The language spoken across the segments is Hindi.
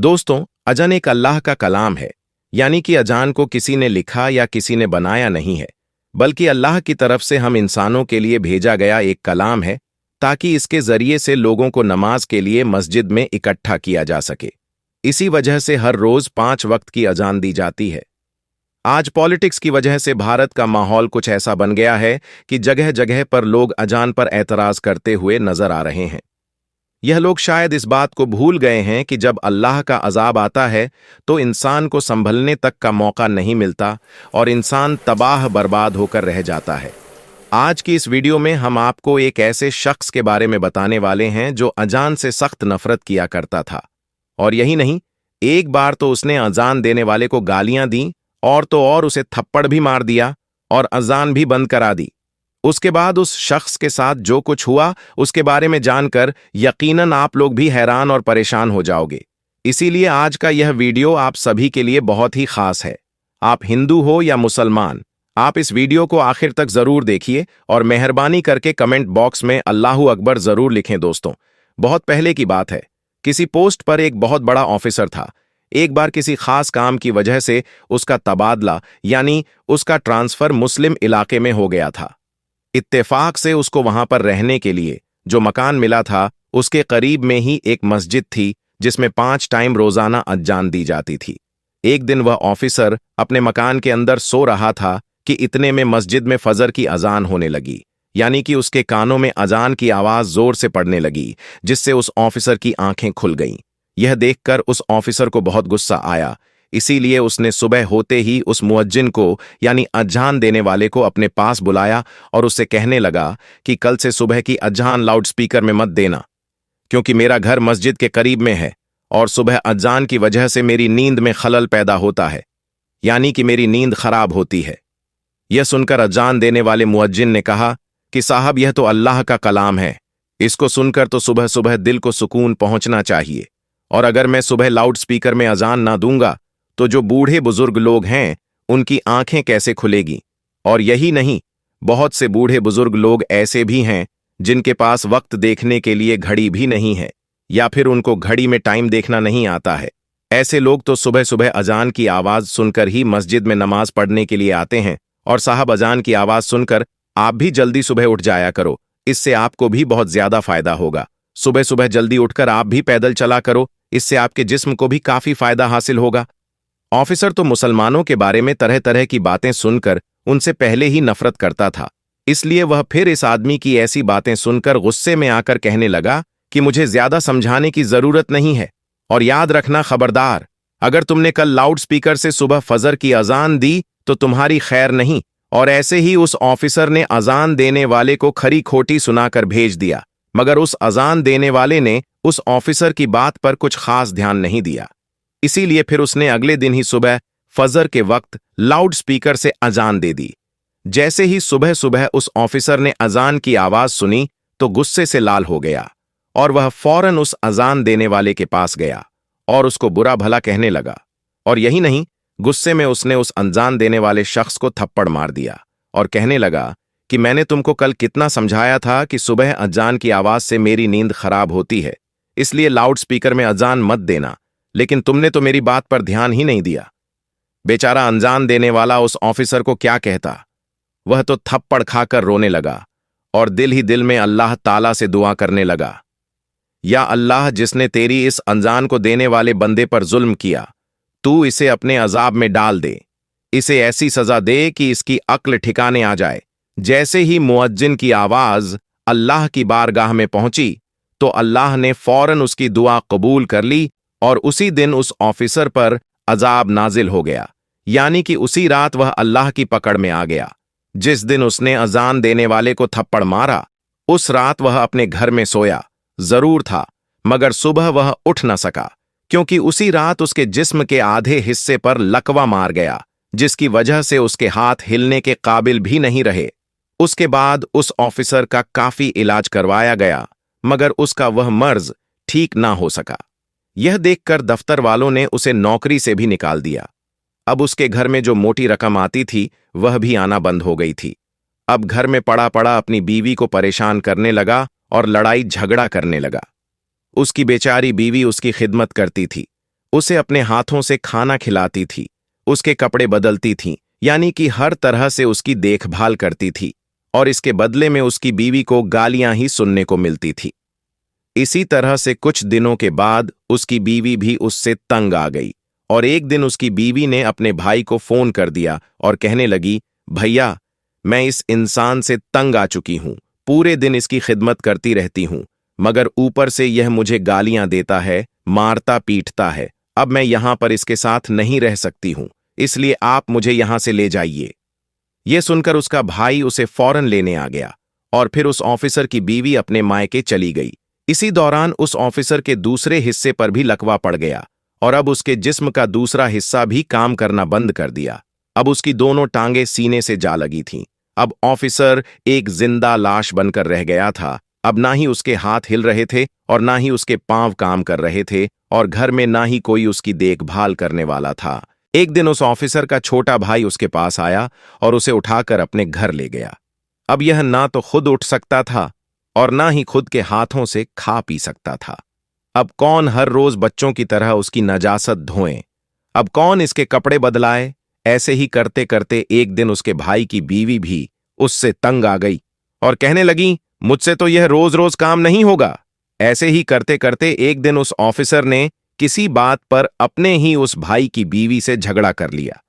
दोस्तों, अज़ान एक अल्लाह का कलाम है, यानी कि अज़ान को किसी ने लिखा या किसी ने बनाया नहीं है, बल्कि अल्लाह की तरफ से हम इंसानों के लिए भेजा गया एक कलाम है, ताकि इसके जरिए से लोगों को नमाज के लिए मस्जिद में इकट्ठा किया जा सके। इसी वजह से हर रोज 5 वक्त की अज़ान दी जाती है। आज पॉलिटिक्स की वजह से भारत का माहौल कुछ ऐसा बन गया है कि जगह जगह पर लोग अज़ान पर एतराज करते हुए नजर आ रहे हैं। यह लोग शायद इस बात को भूल गए हैं कि जब अल्लाह का अजाब आता है तो इंसान को संभलने तक का मौका नहीं मिलता और इंसान तबाह बर्बाद होकर रह जाता है। आज की इस वीडियो में हम आपको एक ऐसे शख्स के बारे में बताने वाले हैं जो अजान से सख्त नफरत किया करता था। और यही नहीं, एक बार तो उसने अजान देने वाले को गालियां दी और तो और उसे थप्पड़ भी मार दिया और अजान भी बंद करा दी। उसके बाद उस शख्स के साथ जो कुछ हुआ उसके बारे में जानकर यकीनन आप लोग भी हैरान और परेशान हो जाओगे। इसीलिए आज का यह वीडियो आप सभी के लिए बहुत ही खास है। आप हिंदू हो या मुसलमान, आप इस वीडियो को आखिर तक जरूर देखिए और मेहरबानी करके कमेंट बॉक्स में अल्लाहू अकबर जरूर लिखें। दोस्तों, बहुत पहले की बात है, किसी पोस्ट पर एक बहुत बड़ा ऑफिसर था। एक बार किसी खास काम की वजह से उसका तबादला यानी उसका ट्रांसफर मुस्लिम इलाके में हो गया था। इत्तेफाक से उसको वहां पर रहने के लिए जो मकान मिला था उसके करीब में ही एक मस्जिद थी जिसमें 5 टाइम रोजाना अज़ान दी जाती थी। एक दिन वह ऑफिसर अपने मकान के अंदर सो रहा था कि इतने में मस्जिद में फजर की अजान होने लगी, यानी कि उसके कानों में अजान की आवाज जोर से पड़ने लगी, जिससे उस ऑफिसर की आंखें खुल गईं। यह देखकर उस ऑफिसर को बहुत गुस्सा आया, इसीलिए उसने सुबह होते ही उस मुअज्जिन को यानी अज़ान देने वाले को अपने पास बुलाया और उससे कहने लगा कि कल से सुबह की अज़ान लाउडस्पीकर में मत देना, क्योंकि मेरा घर मस्जिद के करीब में है और सुबह अज़ान की वजह से मेरी नींद में खलल पैदा होता है, यानी कि मेरी नींद खराब होती है। यह सुनकर अज़ान देने वाले मुअज्जिन ने कहा कि साहब, यह तो अल्लाह का कलाम है, इसको सुनकर तो सुबह सुबह दिल को सुकून पहुंचना चाहिए, और अगर मैं सुबह लाउडस्पीकर में अज़ान ना दूंगा तो जो बूढ़े बुजुर्ग लोग हैं उनकी आंखें कैसे खुलेगी। और यही नहीं, बहुत से बूढ़े बुजुर्ग लोग ऐसे भी हैं जिनके पास वक्त देखने के लिए घड़ी भी नहीं है, या फिर उनको घड़ी में टाइम देखना नहीं आता है। ऐसे लोग तो सुबह सुबह अज़ान की आवाज सुनकर ही मस्जिद में नमाज पढ़ने के लिए आते हैं। और साहब, अज़ान की आवाज सुनकर आप भी जल्दी सुबह उठ जाया करो, इससे आपको भी बहुत ज्यादा फायदा होगा। सुबह सुबह जल्दी उठकर आप भी पैदल चला करो, इससे आपके जिस्म को भी काफी फायदा हासिल होगा। ऑफिसर तो मुसलमानों के बारे में तरह तरह की बातें सुनकर उनसे पहले ही नफरत करता था, इसलिए वह फिर इस आदमी की ऐसी बातें सुनकर गुस्से में आकर कहने लगा कि मुझे ज्यादा समझाने की जरूरत नहीं है, और याद रखना खबरदार, अगर तुमने कल लाउडस्पीकर से सुबह फजर की अजान दी तो तुम्हारी खैर नहीं। और ऐसे ही उस ऑफिसर ने अजान देने वाले को खरी खोटी सुनाकर भेज दिया, मगर उस अजान देने वाले ने उस ऑफिसर की बात पर कुछ खास ध्यान नहीं दिया। इसीलिए फिर उसने अगले दिन ही सुबह फजर के वक्त लाउडस्पीकर से अजान दे दी। जैसे ही सुबह सुबह उस ऑफिसर ने अजान की आवाज सुनी तो गुस्से से लाल हो गया और वह फौरन उस अजान देने वाले के पास गया और उसको बुरा भला कहने लगा। और यही नहीं, गुस्से में उसने उस अजान देने वाले शख्स को थप्पड़ मार दिया और कहने लगा कि मैंने तुमको कल कितना समझाया था कि सुबह अजान की आवाज से मेरी नींद खराब होती है, इसलिए लाउडस्पीकर में अजान मत देना, लेकिन तुमने तो मेरी बात पर ध्यान ही नहीं दिया। बेचारा अजान देने वाला उस ऑफिसर को क्या कहता, वह तो थप्पड़ खाकर रोने लगा और दिल ही दिल में अल्लाह ताला से दुआ करने लगा, या अल्लाह, जिसने तेरी इस अजान को देने वाले बंदे पर जुल्म किया, तू इसे अपने अजाब में डाल दे, इसे ऐसी सजा दे कि इसकी अक्ल ठिकाने आ जाए। जैसे ही मुअज्जिन की आवाज अल्लाह की बारगाह में पहुंची तो अल्लाह ने फौरन उसकी दुआ कबूल कर ली और उसी दिन उस ऑफिसर पर अजाब नाजिल हो गया, यानी कि उसी रात वह अल्लाह की पकड़ में आ गया। जिस दिन उसने अजान देने वाले को थप्पड़ मारा, उस रात वह अपने घर में सोया जरूर था, मगर सुबह वह उठ न सका, क्योंकि उसी रात उसके जिस्म के आधे हिस्से पर लकवा मार गया, जिसकी वजह से उसके हाथ हिलने के काबिल भी नहीं रहे। उसके बाद उस ऑफिसर का काफी इलाज करवाया गया, मगर उसका वह मर्ज ठीक ना हो सका। यह देखकर दफ्तर वालों ने उसे नौकरी से भी निकाल दिया। अब उसके घर में जो मोटी रकम आती थी वह भी आना बंद हो गई थी। अब घर में पड़ा पड़ा अपनी बीवी को परेशान करने लगा और लड़ाई झगड़ा करने लगा। उसकी बेचारी बीवी उसकी खिदमत करती थी, उसे अपने हाथों से खाना खिलाती थी, उसके कपड़े बदलती थीं, यानी कि हर तरह से उसकी देखभाल करती थी, और इसके बदले में उसकी बीवी को गालियां ही सुनने को मिलती थी। इसी तरह से कुछ दिनों के बाद उसकी बीवी भी उससे तंग आ गई, और एक दिन उसकी बीवी ने अपने भाई को फोन कर दिया और कहने लगी, भैया, मैं इस इंसान से तंग आ चुकी हूं, पूरे दिन इसकी खिदमत करती रहती हूं, मगर ऊपर से यह मुझे गालियां देता है, मारता पीटता है। अब मैं यहां पर इसके साथ नहीं रह सकती हूं, इसलिए आप मुझे यहां से ले जाइए। यह सुनकर उसका भाई उसे फौरन लेने आ गया, और फिर उस ऑफिसर की बीवी अपने मायके चली गई। इसी दौरान उस ऑफिसर के दूसरे हिस्से पर भी लकवा पड़ गया, और अब उसके जिस्म का दूसरा हिस्सा भी काम करना बंद कर दिया। अब उसकी दोनों टांगें सीने से जा लगी थीं। अब ऑफिसर एक जिंदा लाश बनकर रह गया था। अब ना ही उसके हाथ हिल रहे थे और ना ही उसके पांव काम कर रहे थे, और घर में ना ही कोई उसकी देखभाल करने वाला था। एक दिन उस ऑफिसर का छोटा भाई उसके पास आया और उसे उठाकर अपने घर ले गया। अब यह ना तो खुद उठ सकता था और ना ही खुद के हाथों से खा पी सकता था। अब कौन हर रोज बच्चों की तरह उसकी नजासत धोए? अब कौन इसके कपड़े बदलाए? ऐसे ही करते करते एक दिन उसके भाई की बीवी भी उससे तंग आ गई और कहने लगी, मुझसे तो यह रोज रोज काम नहीं होगा। ऐसे ही करते करते एक दिन उस ऑफिसर ने किसी बात पर अपने ही उस भाई की बीवी से झगड़ा कर लिया।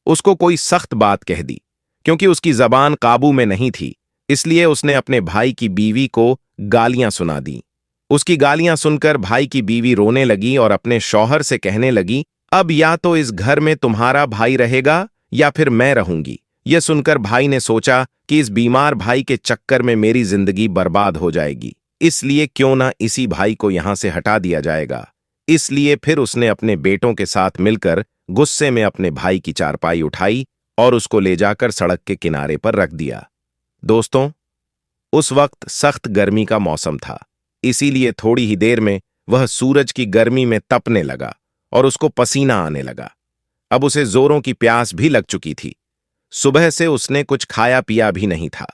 उसको कोई सख्त बात कह दी। क्योंकि उसकी जबान काबू में नहीं थी, इसलिए उसने अपने भाई की बीवी को गालियां सुना दी। उसकी गालियां सुनकर भाई की बीवी रोने लगी और अपने शौहर से कहने लगी, अब या तो इस घर में तुम्हारा भाई रहेगा या फिर मैं रहूंगी। यह सुनकर भाई ने सोचा कि इस बीमार भाई के चक्कर में मेरी जिंदगी बर्बाद हो जाएगी, इसलिए क्यों ना इसी भाई को यहां से हटा दिया जाएगा। इसलिए फिर उसने अपने बेटों के साथ मिलकर गुस्से में अपने भाई की चारपाई उठाई और उसको ले जाकर सड़क के किनारे पर रख दिया। दोस्तों, उस वक्त सख्त गर्मी का मौसम था, इसीलिए थोड़ी ही देर में वह सूरज की गर्मी में तपने लगा और उसको पसीना आने लगा। अब उसे जोरों की प्यास भी लग चुकी थी। सुबह से उसने कुछ खाया पिया भी नहीं था।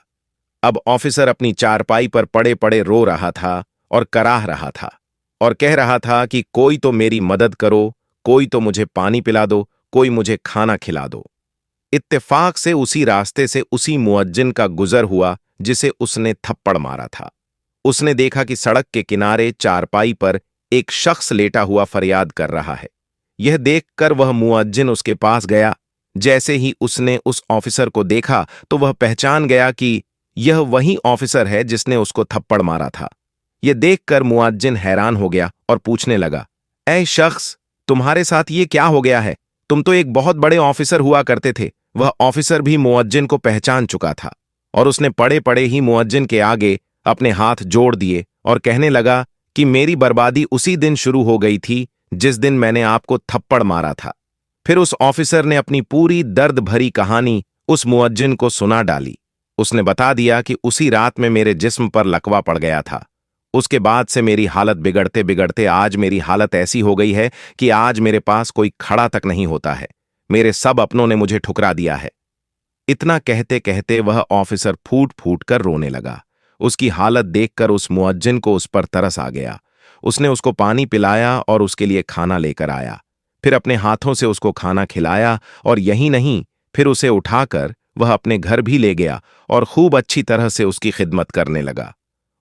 अब ऑफिसर अपनी चारपाई पर पड़े पड़े रो रहा था और कराह रहा था और कह रहा था कि कोई तो मेरी मदद करो, कोई तो मुझे पानी पिला दो, कोई मुझे खाना खिला दो। इत्तेफाक से उसी रास्ते से उसी मुअज्जिन का गुजर हुआ जिसे उसने थप्पड़ मारा था। उसने देखा कि सड़क के किनारे चारपाई पर एक शख्स लेटा हुआ फरियाद कर रहा है। यह देखकर वह मुअज्जिन उसके पास गया। जैसे ही उसने उस ऑफिसर को देखा तो वह पहचान गया कि यह वही ऑफिसर है जिसने उसको थप्पड़ मारा था। यह देखकर मुअज्जिन हैरान हो गया और पूछने लगा, ऐ शख्स, तुम्हारे साथ ये क्या हो गया है? तुम तो एक बहुत बड़े ऑफिसर हुआ करते थे। वह ऑफिसर भी मुअज्जिन को पहचान चुका था और उसने पड़े पड़े ही मुअज्जिन के आगे अपने हाथ जोड़ दिए और कहने लगा कि मेरी बर्बादी उसी दिन शुरू हो गई थी जिस दिन मैंने आपको थप्पड़ मारा था। फिर उस ऑफिसर ने अपनी पूरी दर्द भरी कहानी उस मुअज्जिन को सुना डाली। उसने बता दिया कि उसी रात में मेरे जिस्म पर लकवा पड़ गया था। उसके बाद से मेरी हालत बिगड़ते बिगड़ते आज मेरी हालत ऐसी हो गई है कि आज मेरे पास कोई खड़ा तक नहीं होता है। मेरे सब अपनों ने मुझे ठुकरा दिया है। इतना कहते कहते वह ऑफिसर फूट फूट कर रोने लगा। उसकी हालत देखकर उस मुअज्जिन को उस पर तरस आ गया। उसने उसको पानी पिलाया और उसके लिए खाना लेकर आया। फिर अपने हाथों से उसको खाना खिलाया और यही नहीं, फिर उसे उठाकर वह अपने घर भी ले गया और खूब अच्छी तरह से उसकी खिदमत करने लगा।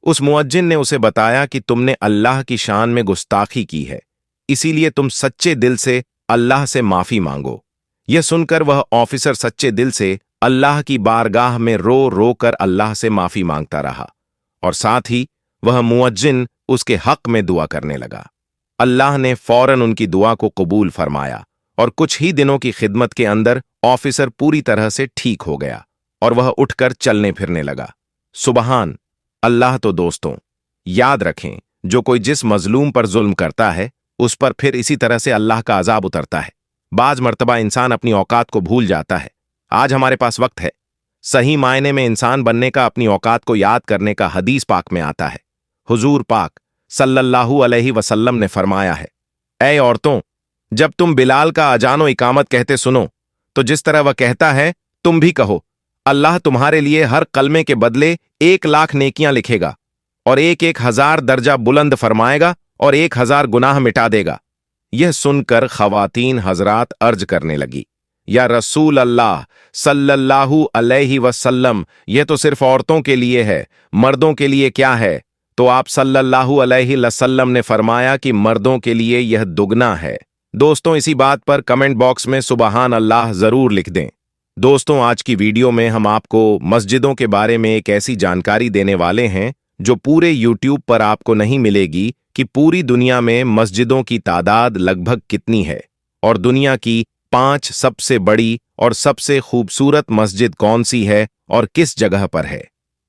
उस मुअज्जिन ने उसे बताया कि तुमने अल्लाह की शान में गुस्ताखी की है, इसीलिए तुम सच्चे दिल से अल्लाह से माफी मांगो। यह सुनकर वह ऑफिसर सच्चे दिल से अल्लाह की बारगाह में रो रो कर अल्लाह से माफी मांगता रहा और साथ ही वह मुअज्जिन उसके हक में दुआ करने लगा। अल्लाह ने फौरन उनकी दुआ को कबूल फरमाया और कुछ ही दिनों की खिदमत के अंदर ऑफिसर पूरी तरह से ठीक हो गया और वह उठकर चलने फिरने लगा। सुबहान अल्लाह। तो दोस्तों, याद रखें, जो कोई जिस मजलूम पर जुल्म करता है उस पर फिर इसी तरह से अल्लाह का अजाब उतरता है। बाज मर्तबा इंसान अपनी औकात को भूल जाता है। आज हमारे पास वक्त है सही मायने में इंसान बनने का, अपनी औकात को याद करने का। हदीस पाक में आता है, हुजूर पाक सल्लल्लाहु अलैहि वसल्लम ने फरमाया है, ऐ औरतों, जब तुम बिलाल का अजानो इकामत कहते सुनो तो जिस तरह वह कहता है तुम भी कहो। अल्लाह तुम्हारे लिए हर कलमे के बदले 1,00,000 नेकियां लिखेगा और 1,000 दर्जा बुलंद फरमाएगा और 1,000 गुनाह मिटा देगा। यह सुनकर ख़वातीन हजरात अर्ज करने लगी, या रसूल अल्लाह सल्लल्लाहु अलैहि वसल्लम, यह तो सिर्फ औरतों के लिए है, मर्दों के लिए क्या है? तो आप सल्लल्लाहु अलैहि वसल्लम ने फरमाया कि मर्दों के लिए यह दुगना है। दोस्तों, इसी बात पर कमेंट बॉक्स में सुबहान अल्लाह जरूर लिख दें। दोस्तों, आज की वीडियो में हम आपको मस्जिदों के बारे में एक ऐसी जानकारी देने वाले हैं जो पूरे यूट्यूब पर आपको नहीं मिलेगी कि पूरी दुनिया में मस्जिदों की तादाद लगभग कितनी है और दुनिया की 5 सबसे बड़ी और सबसे खूबसूरत मस्जिद कौन सी है और किस जगह पर है।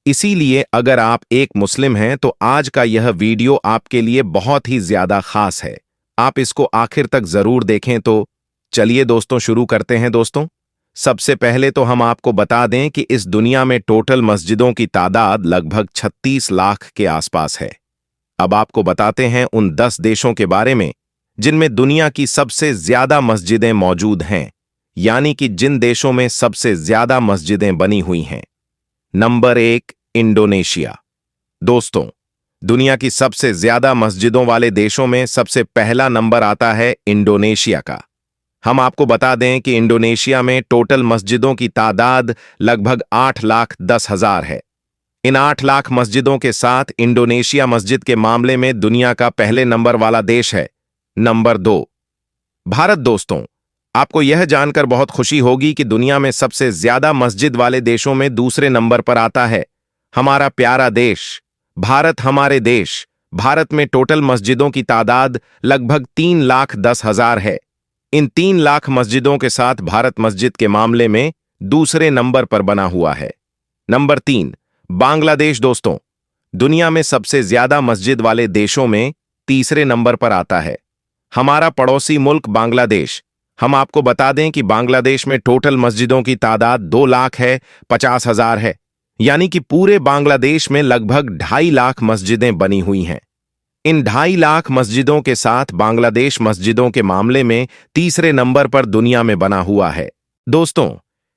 इसीलिए अगर आप एक मुस्लिम हैं तो आज का यह वीडियो आपके लिए बहुत ही ज्यादा खास है। आप इसको आखिर तक जरूर देखें। तो चलिए दोस्तों, शुरू करते हैं। दोस्तों, सबसे पहले तो हम आपको बता दें कि इस दुनिया में टोटल मस्जिदों की तादाद लगभग 36 लाख के आसपास है। अब आपको बताते हैं उन 10 देशों के बारे में जिनमें दुनिया की सबसे ज्यादा मस्जिदें मौजूद हैं, यानी कि जिन देशों में सबसे ज्यादा मस्जिदें बनी हुई हैं। Number 1, Indonesia. दोस्तों, दुनिया की सबसे ज्यादा मस्जिदों वाले देशों में सबसे पहला नंबर आता है इंडोनेशिया का। हम आपको बता दें कि इंडोनेशिया में टोटल मस्जिदों की तादाद लगभग 8,10,000 है। इन 8 लाख मस्जिदों के साथ इंडोनेशिया मस्जिद के मामले में दुनिया का पहले नंबर वाला देश है। नंबर 2, भारत। दोस्तों, आपको यह जानकर बहुत खुशी होगी कि दुनिया में सबसे ज्यादा मस्जिद वाले देशों में दूसरे नंबर पर आता है हमारा प्यारा देश भारत। हमारे देश भारत में टोटल मस्जिदों की तादाद लगभग 3,10,000 है। इन 3 लाख मस्जिदों के साथ भारत मस्जिद के मामले में दूसरे नंबर पर बना हुआ है। नंबर 3, बांग्लादेश। दोस्तों, दुनिया में सबसे ज्यादा मस्जिद वाले देशों में तीसरे नंबर पर आता है हमारा पड़ोसी मुल्क बांग्लादेश। हम आपको बता दें कि बांग्लादेश में टोटल मस्जिदों की तादाद 2,50,000 है, यानी कि पूरे बांग्लादेश में लगभग 2.5 लाख मस्जिदें बनी हुई हैं। इन 2.5 लाख मस्जिदों के साथ बांग्लादेश मस्जिदों के मामले में तीसरे नंबर पर दुनिया में बना हुआ है। दोस्तों,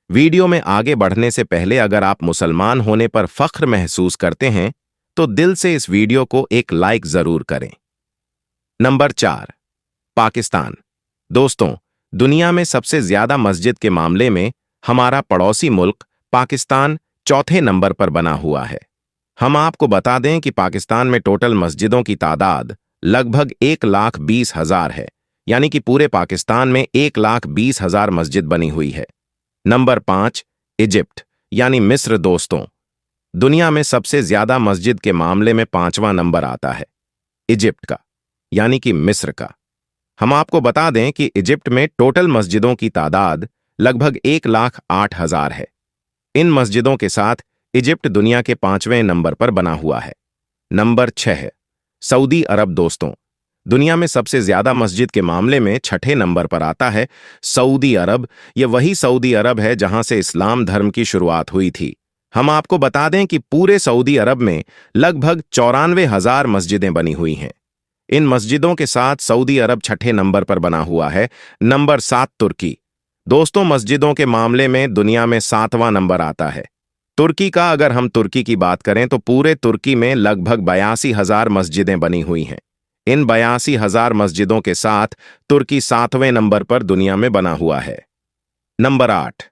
वीडियो में आगे बढ़ने से पहले अगर आप मुसलमान होने पर फख्र महसूस करते हैं तो दिल से इस वीडियो को एक लाइक जरूर करें। नंबर 4, पाकिस्तान। दोस्तों, दुनिया में सबसे ज्यादा मस्जिद के मामले में हमारा पड़ोसी मुल्क पाकिस्तान चौथे नंबर पर बना हुआ है। हम आपको बता दें कि पाकिस्तान में टोटल मस्जिदों की तादाद लगभग 1,20,000 है, यानी कि पूरे पाकिस्तान में 1,20,000 मस्जिद बनी हुई है। नंबर 5, इजिप्ट यानी मिस्र। दोस्तों, दुनिया में सबसे ज्यादा मस्जिद के मामले में 5वां नंबर आता है इजिप्ट का, यानी कि मिस्र का। हम आपको बता दें कि इजिप्ट में टोटल मस्जिदों की तादाद लगभग 1,08,000 है। इन मस्जिदों के साथ इजिप्ट दुनिया के 5वें नंबर पर बना हुआ है। नंबर 6, सऊदी अरब। दोस्तों, दुनिया में सबसे ज्यादा मस्जिद के मामले में 6ठे नंबर पर आता है सऊदी अरब। यह वही सऊदी अरब है जहां से इस्लाम धर्म की शुरुआत हुई थी। हम आपको बता दें कि पूरे सऊदी अरब में लगभग 94,000 मस्जिदें बनी हुई हैं। इन मस्जिदों के साथ सऊदी अरब 6ठे नंबर पर बना हुआ है। नंबर 7, तुर्की। दोस्तों, मस्जिदों के मामले में दुनिया में 7वां नंबर आता है तुर्की का। अगर हम तुर्की की बात करें तो पूरे तुर्की में लगभग 82,000 मस्जिदें बनी हुई हैं। इन 82,000 मस्जिदों के साथ तुर्की 7वें नंबर पर दुनिया में बना हुआ है। Number 8,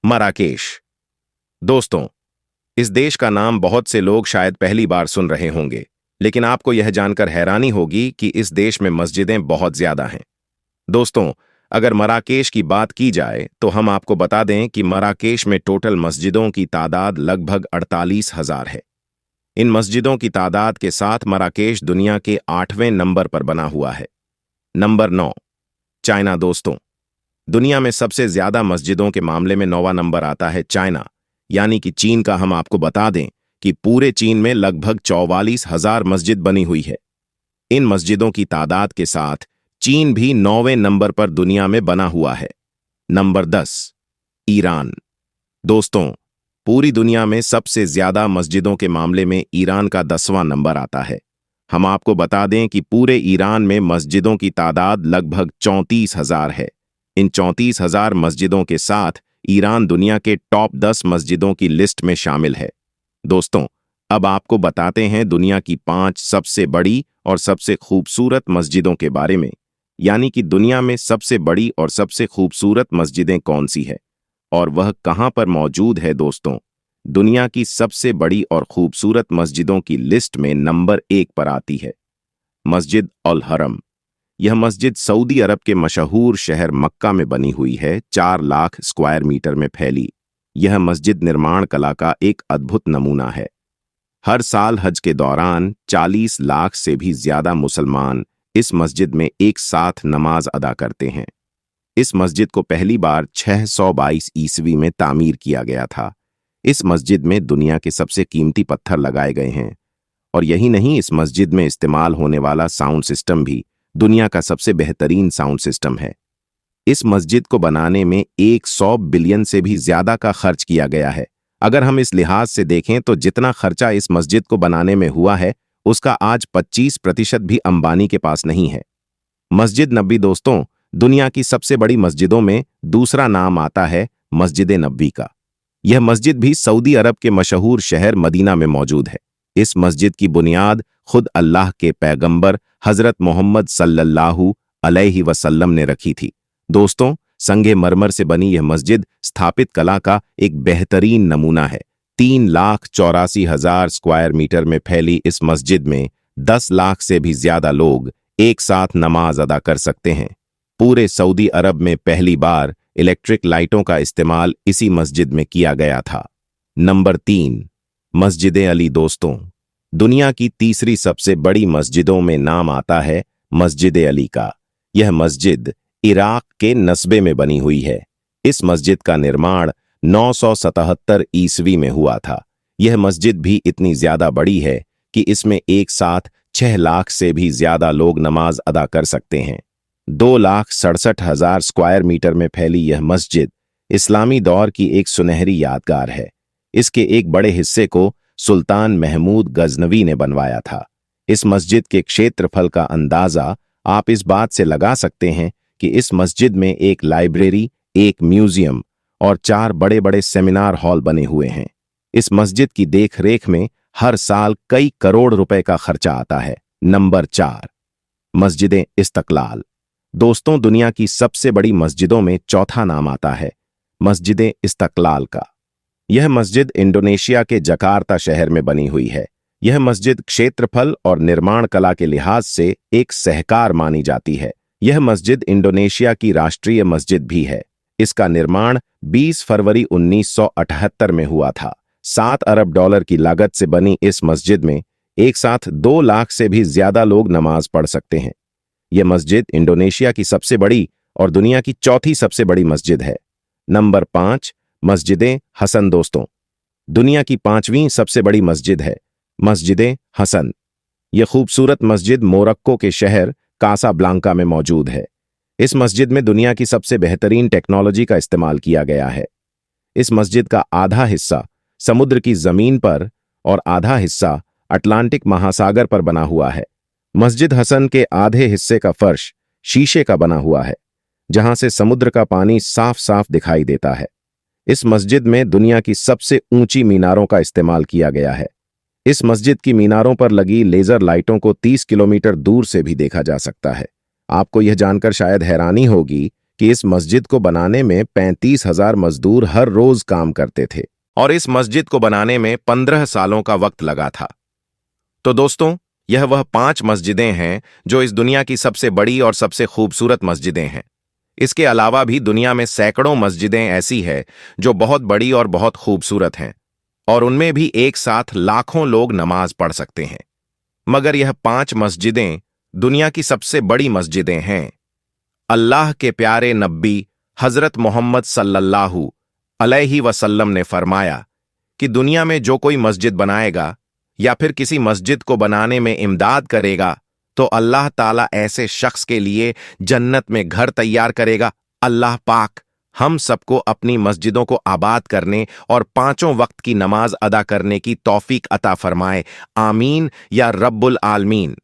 Marrakesh. दोस्तों, इस देश का नाम बहुत से लोग शायद पहली बार सुन रहे होंगे, लेकिन आपको यह जानकर हैरानी होगी कि इस देश में मस्जिदें बहुत ज्यादा हैं। दोस्तों, अगर मराकेश की बात की जाए तो हम आपको बता दें कि मराकेश में टोटल मस्जिदों की तादाद लगभग 48,000 है। इन मस्जिदों की तादाद के साथ मराकेश दुनिया के 8वें नंबर पर बना हुआ है। Number 9, China. दोस्तों, दुनिया में सबसे ज्यादा मस्जिदों के मामले में 9वां नंबर आता है चाइना, यानी कि चीन का। हम आपको बता दें कि पूरे चीन में लगभग 44,000 मस्जिद बनी हुई है। इन मस्जिदों की तादाद के साथ चीन भी 9वें नंबर पर दुनिया में बना हुआ है। Number 10, Iran. दोस्तों, पूरी दुनिया में सबसे ज्यादा मस्जिदों के मामले में ईरान का 10वां नंबर आता है। हम आपको बता दें कि पूरे ईरान में मस्जिदों की तादाद लगभग 34,000 है। इन 34,000 मस्जिदों के साथ ईरान दुनिया के टॉप 10 मस्जिदों की लिस्ट में शामिल है। दोस्तों, अब आपको बताते हैं दुनिया की 5 सबसे बड़ी और सबसे खूबसूरत मस्जिदों के बारे में। यानी कि दुनिया में सबसे बड़ी और सबसे खूबसूरत मस्जिदें कौन सी है और वह कहां पर मौजूद है दोस्तों? दुनिया की सबसे बड़ी और खूबसूरत मस्जिदों की लिस्ट में नंबर 1 पर आती है मस्जिद अल हरम। यह मस्जिद सऊदी अरब के मशहूर शहर मक्का में बनी हुई है, 4 लाख स्क्वायर मीटर में फैली। यह मस्जिद निर्माण कला का एक अद्भुत नमूना है। हर साल हज के दौरान 40 लाख से भी ज्यादा मुसलमान इस मस्जिद में एक साथ नमाज अदा करते हैं। इस मस्जिद को पहली बार 622 ईस्वी में तामीर किया गया था। इस मस्जिद में दुनिया के सबसे कीमती पत्थर लगाए गए हैं और यही नहीं, इस मस्जिद में इस्तेमाल होने वाला साउंड सिस्टम भी दुनिया का सबसे बेहतरीन साउंड सिस्टम है। इस मस्जिद को बनाने में 100 बिलियन से भी ज्यादा का खर्च किया गया है। अगर हम इस लिहाज से देखें तो जितना खर्चा इस मस्जिद को बनाने में हुआ है उसका आज 25% भी अंबानी के पास नहीं है। मस्जिद नबी दोस्तों, दुनिया की सबसे बड़ी मस्जिदों में दूसरा नाम आता है मस्जिद नबी का। यह मस्जिद भी सऊदी अरब के मशहूर शहर मदीना में मौजूद है। इस मस्जिद की बुनियाद खुद अल्लाह के पैगंबर हजरत मोहम्मद सल्लल्लाहु अलैहि वसल्लम ने रखी थी। दोस्तों, संगे मरमर से बनी यह मस्जिद स्थापित कला का एक बेहतरीन नमूना है। 3,84,000 स्क्वायर मीटर में फैली इस मस्जिद में 10 लाख से भी ज्यादा लोग एक साथ नमाज अदा कर सकते हैं। पूरे सऊदी अरब में पहली बार इलेक्ट्रिक लाइटों का इस्तेमाल इसी मस्जिद में किया गया था। नंबर 3, मस्जिद अली दोस्तों, दुनिया की तीसरी सबसे बड़ी मस्जिदों में नाम आता है मस्जिद अली का। यह मस्जिद इराक के नस्बे में बनी हुई है। इस मस्जिद का निर्माण 977 ईस्वी में हुआ था। यह मस्जिद भी इतनी ज्यादा बड़ी है कि इसमें एक साथ 6 लाख से भी ज्यादा लोग नमाज अदा कर सकते हैं। 2,67,000 स्क्वायर मीटर में फैली यह मस्जिद इस्लामी दौर की एक सुनहरी यादगार है। इसके एक बड़े हिस्से को सुल्तान महमूद गजनवी ने बनवाया था। इस मस्जिद के क्षेत्रफल का अंदाजा आप इस बात से लगा सकते हैं कि इस मस्जिद में एक लाइब्रेरी, एक म्यूजियम और 4 बड़े बड़े सेमिनार हॉल बने हुए हैं। इस मस्जिद की देखरेख में हर साल कई करोड़ रुपए का खर्चा आता है। नंबर 4, मस्जिद इस्तकलाल। दोस्तों, दुनिया की सबसे बड़ी मस्जिदों में चौथा नाम आता है मस्जिद इस्तकलाल का। यह मस्जिद इंडोनेशिया के जकार्ता शहर में बनी हुई है। यह मस्जिद क्षेत्रफल और निर्माण कला के लिहाज से एक सहकार मानी जाती है। यह मस्जिद इंडोनेशिया की राष्ट्रीय मस्जिद भी है। इसका निर्माण 20 फरवरी 1978 में हुआ था। 7 अरब डॉलर की लागत से बनी इस मस्जिद में एक साथ 2 लाख से भी ज्यादा लोग नमाज पढ़ सकते हैं। यह मस्जिद इंडोनेशिया की सबसे बड़ी और दुनिया की चौथी सबसे बड़ी मस्जिद है। नंबर 5, मस्जिद हसन दोस्तों, दुनिया की 5वीं सबसे बड़ी मस्जिद है मस्जिद हसन। यह खूबसूरत मस्जिद मोरक्को के शहर कासाब्लांका में मौजूद है। इस मस्जिद में दुनिया की सबसे बेहतरीन टेक्नोलॉजी का इस्तेमाल किया गया है। इस मस्जिद का आधा हिस्सा समुद्र की जमीन पर और आधा हिस्सा अटलांटिक महासागर पर बना हुआ है। मस्जिद हसन के आधे हिस्से का फर्श शीशे का बना हुआ है, जहां से समुद्र का पानी साफ साफ दिखाई देता है। इस मस्जिद में दुनिया की सबसे ऊंची मीनारों का इस्तेमाल किया गया है। इस मस्जिद की मीनारों पर लगी लेजर लाइटों को 30 किलोमीटर दूर से भी देखा जा सकता है। आपको यह जानकर शायद हैरानी होगी कि इस मस्जिद को बनाने में 35,000 मजदूर हर रोज काम करते थे और इस मस्जिद को बनाने में 15 सालों का वक्त लगा था। तो दोस्तों, यह वह 5 मस्जिदें हैं जो इस दुनिया की सबसे बड़ी और सबसे खूबसूरत मस्जिदें हैं। इसके अलावा भी दुनिया में सैकड़ों मस्जिदें ऐसी हैं जो बहुत बड़ी और बहुत खूबसूरत हैं और उनमें भी एक साथ लाखों लोग नमाज पढ़ सकते हैं। मगर यह 5 मस्जिदें दुनिया की सबसे बड़ी मस्जिदें हैं। अल्लाह के प्यारे नबी हजरत मोहम्मद सल्लल्लाहु अलैहि वसल्लम ने फरमाया कि दुनिया में जो कोई मस्जिद बनाएगा या फिर किसी मस्जिद को बनाने में इमदाद करेगा तो अल्लाह ताला ऐसे शख्स के लिए जन्नत में घर तैयार करेगा। अल्लाह पाक हम सबको अपनी मस्जिदों को आबाद करने और 5 वक्त की नमाज अदा करने की तौफीक अता फरमाए। आमीन या रब्बुल आलमीन।